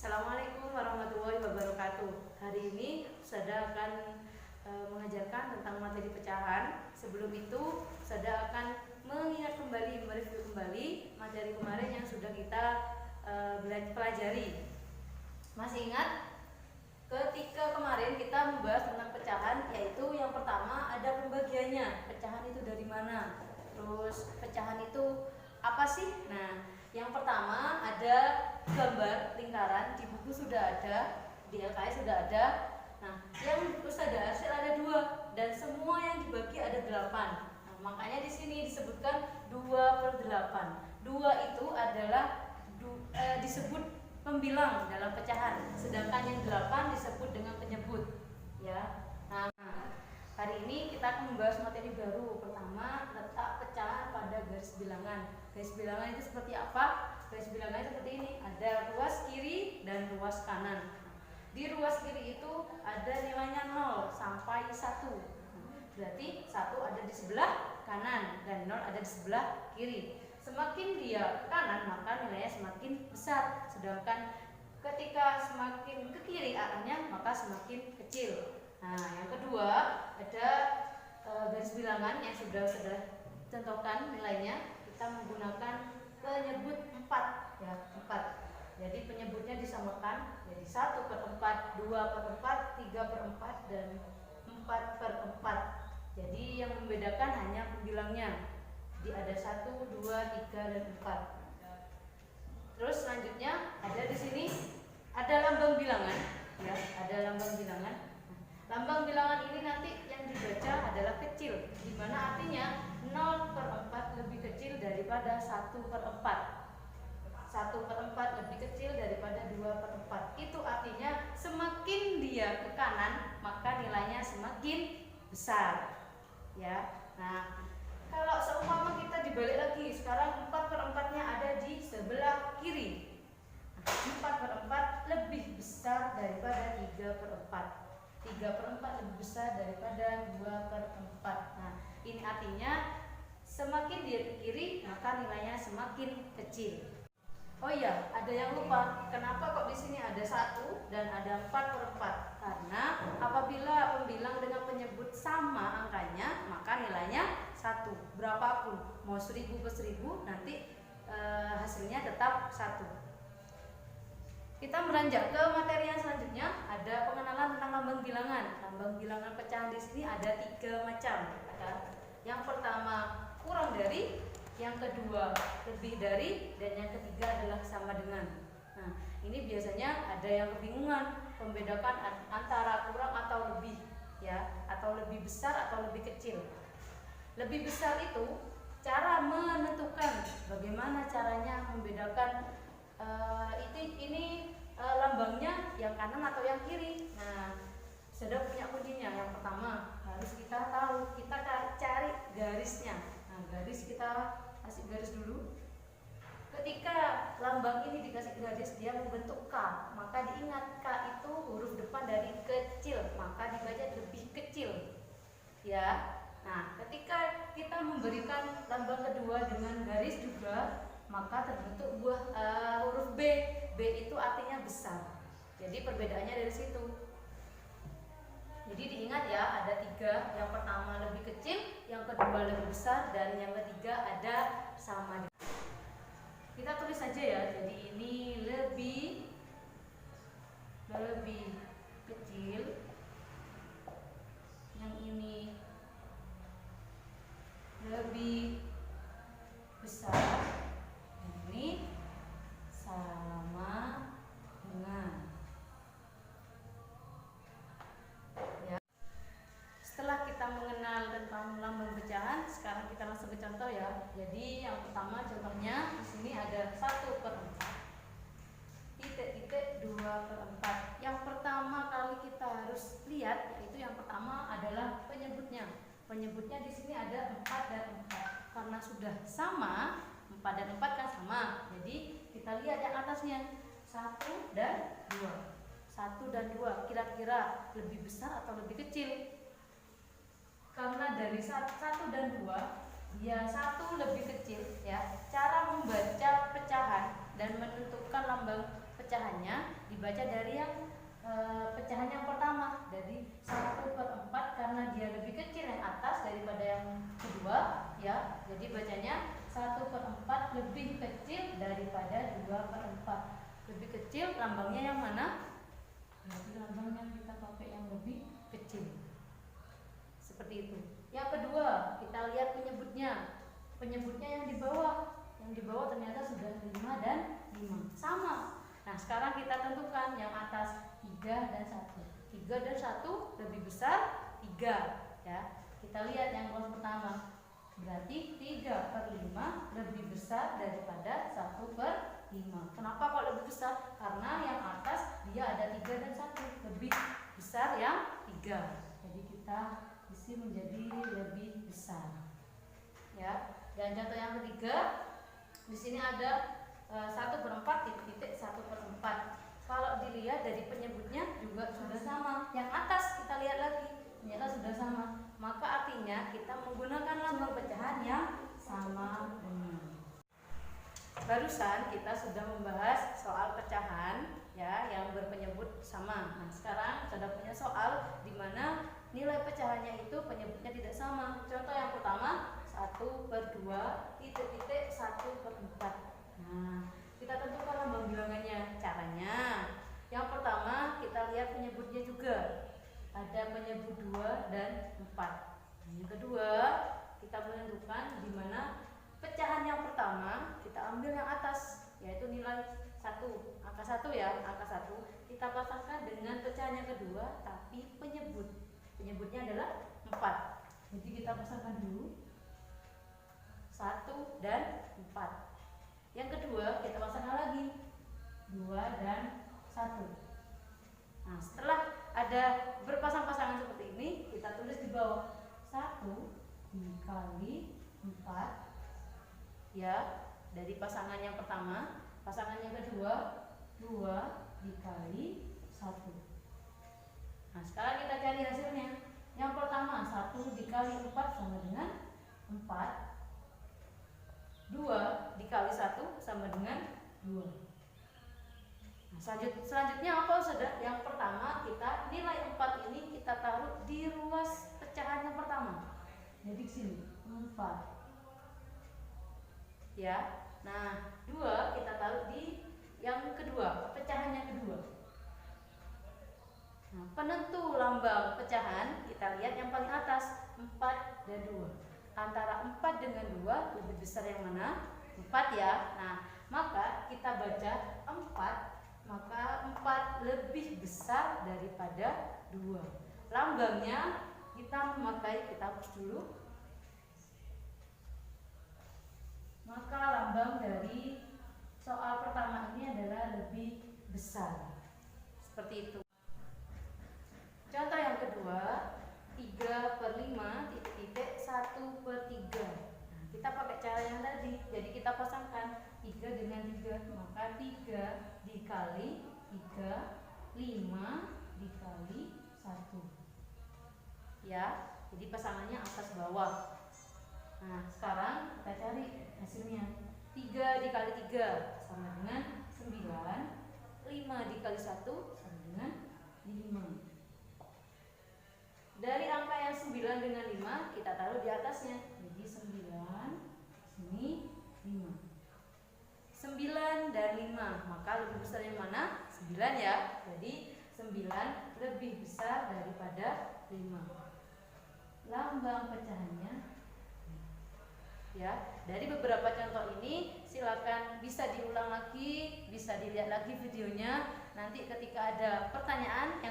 Assalamualaikum warahmatullahi wabarakatuh. Hari ini Sada akan mengajarkan tentang materi pecahan. Sebelum itu, Sada akan mengingat kembali, mereview kembali materi kemarin yang sudah kita pelajari. Masih ingat? Ketika kemarin kita membahas tentang pecahan, yaitu yang pertama ada pembagiannya. Pecahan itu dari mana? Terus pecahan itu apa sih? Nah, yang pertama ada gambar lingkaran, di buku sudah ada, di LKS sudah ada. Nah, yang Ustazah hasil ada 2 dan semua yang dibagi ada 8. Nah, makanya di sini disebutkan 2/8. 2 itu adalah disebut pembilang dalam pecahan, sedangkan yang 8 disebut dengan penyebut. Ya. Nah, hari ini kita akan membahas materi baru. Pertama, letak pecahan pada garis bilangan. Garis bilangan itu seperti apa? Garis bilangannya seperti ini. Ada ruas kiri dan ruas kanan. Di ruas kiri itu ada nilainya 0 sampai 1. Berarti 1 ada di sebelah kanan dan 0 ada di sebelah kiri. Semakin dia ke kanan maka nilainya semakin besar. Sedangkan ketika semakin ke kiri arahnya maka semakin kecil. Nah, yang kedua ada garis bilangan yang sudah contohkan nilainya. Kita menggunakan penyebut 4 ya, 4. Jadi penyebutnya disamakan jadi 1/4, 2/4, 3/4 dan 4/4. Jadi yang membedakan hanya pembilangnya. Jadi ada 1, 2, 3 dan 4. Terus selanjutnya ada di sini ada lambang bilangan ya, ada lambang bilangan. Lambang bilangan ini nanti yang dibaca adalah kecil, di mana artinya 0/4 lebih kecil daripada 1/4. 1/4 lebih kecil daripada 2/4. Itu artinya semakin dia ke kanan maka nilainya semakin besar. Ya. Nah, kalau seumpama kita dibalik lagi, sekarang 4/4-nya ada di sebelah kiri. 4/4 lebih besar daripada 3/4. 3/4 lebih besar daripada 2/4. Nah, ini artinya semakin dia ke kiri maka nilainya semakin kecil. Oh iya, ada yang lupa. Kenapa kok di sini ada 1 dan ada 4/4? Karena apabila pembilang dengan penyebut sama angkanya, maka nilainya 1. Berapapun, mau 1000 per 1000 nanti hasilnya tetap 1. Kita beranjak ke materi yang selanjutnya, ada pengenalan tentang lambang bilangan. Lambang bilangan pecahan di sini ada 3 macam. Yang pertama kurang dari, yang kedua lebih dari, dan yang ketiga adalah sama dengan. Nah, ini biasanya ada yang kebingungan membedakan antara kurang atau lebih, ya, atau lebih besar atau lebih kecil. Lebih besar itu cara menentukan bagaimana caranya membedakan ini lambangnya yang kanan atau yang kiri. Nah, sudah punya kuncinya. Yang pertama harus kita tahu, kita cari garisnya. Nah, garis kita kasih garis dulu. Ketika lambang ini dikasih garis, dia membentuk K, maka diingat K itu huruf depan dari kecil, maka dibaca lebih kecil. Ya. Nah, ketika kita memberikan lambang kedua dengan garis juga, maka terbentuk huruf B. B itu artinya besar. Jadi perbedaannya dari situ. Jadi diingat ya, ada 3. Yang pertama lebih kecil, yang kedua lebih besar, dan yang ketiga ada sama. Kita tulis saja ya. Jadi ini lebih kecil, yang ini lebih besar, ini sama dengan. Ya. Setelah kita mengenal tentang lambang pecahan, sekarang kita langsung ke contoh ya. Jadi yang pertama contohnya di sini ada 1/4, titik-titik 2/4. Yang pertama kali kita harus lihat yaitu yang pertama adalah penyebutnya. Penyebutnya di sini ada 4 dan 4. Karena sudah sama, 4 dan 4 kan sama. Jadi kita lihat yang atasnya 1 dan 2. 1 dan 2 kira-kira lebih besar atau lebih kecil? Karena dari 1 dan 2 dia 1 lebih kecil ya. Cara membaca pecahan dan menentukan lambang pecahannya dibaca dari yang pecahan yang pertama, dari 1/4 karena dia lebih kecil yang atas daripada yang kedua ya. Jadi bacanya 1/4 lebih kecil daripada 2/4. Lebih kecil lambangnya yang mana? Berarti lambangnya kita pakai yang lebih kecil. Seperti itu. Yang kedua, kita lihat penyebutnya. Penyebutnya yang di bawah. Yang di bawah ternyata sudah 5 dan 5. Sama. Nah, sekarang kita tentukan yang atas 3 dan 1. 3 dan 1 lebih besar 3 ya. Kita lihat yang kelas pertama. Berarti 3/5 lebih besar daripada 1/5. Kenapa kok lebih besar? Karena yang atas dia ada 3 dan 1, lebih besar yang 3. Jadi kita isi menjadi lebih besar. Ya. Dan contoh yang ketiga, di sini ada 1/4 titik 1/4. Kalau dilihat dari penyebutnya juga sudah sama. Yang atas kita lihat lagi, ternyata sudah sama. Maka artinya kita menggunakan lambang pecahan yang sama dengan. Barusan kita sudah membahas soal pecahan ya yang berpenyebut sama. Nah, sekarang sudah punya soal di mana nilai pecahannya itu penyebutnya tidak sama. Contoh yang pertama 1/2 titik 1/4. Nah, kita tentukan lambang bilangannya. Caranya yang pertama kita lihat penyebutnya juga. Ada penyebut 2 dan 4. Yang kedua kita menentukan di mana pecahan yang pertama kita ambil yang atas, yaitu nilai 1, angka 1 ya, angka 1 kita pasangkan dengan pecahan yang kedua, tapi penyebutnya adalah 4. Jadi kita pasangkan dulu 1 dan 4. Yang kedua kita pasangkan lagi 2 dan 1. Nah, setelah ada berpasang-pasangan seperti ini, kita tulis di bawah 1 dikali 4 ya, dari pasangan yang pertama. Pasangan yang kedua 2 dikali 1. Nah, sekarang kita cari hasilnya. Yang pertama 1 dikali 4 sama dengan 4. 2 dikali 1 sama dengan 2. Nah, selanjutnya apa saudara? Yang pertama kita nilai 4 ini kita taruh di ruas pecahan yang pertama. Jadi di sini 4. Ya. Nah, 2 kita taruh di yang kedua, pecahan yang kedua. Nah, penentu lambang pecahan kita lihat yang paling atas 4 dan 2. Antara 4 dengan 2 lebih besar yang mana? 4 ya. Nah, maka kita baca 4, maka 4 lebih besar daripada 2. Lambangnya kita memakai, kita hapus dulu. Maka lambang dari soal pertama ini adalah lebih besar. Seperti itu. Contoh yang kedua 3/5 titik 1/3. Nah, kita pakai cara yang tadi. Jadi kita pasangkan 3 dengan 3, maka 3 dikali 3, 5 dikali 1. Ya, jadi pasangannya atas bawah. Nah, sekarang kita cari hasilnya. 3 dikali 3 sama dengan 9. 5 dikali 1 sama dengan 5. Dari angka yang 9 dengan 5 kita taruh di atasnya. Jadi 9 sini 5. 9 dan 5, maka lebih besar yang mana? 9 ya. Jadi 9 lebih besar daripada 5. Lambang pecahannya ya. Dari beberapa contoh ini silakan bisa diulang lagi, bisa dilihat lagi videonya. Nanti ketika ada pertanyaan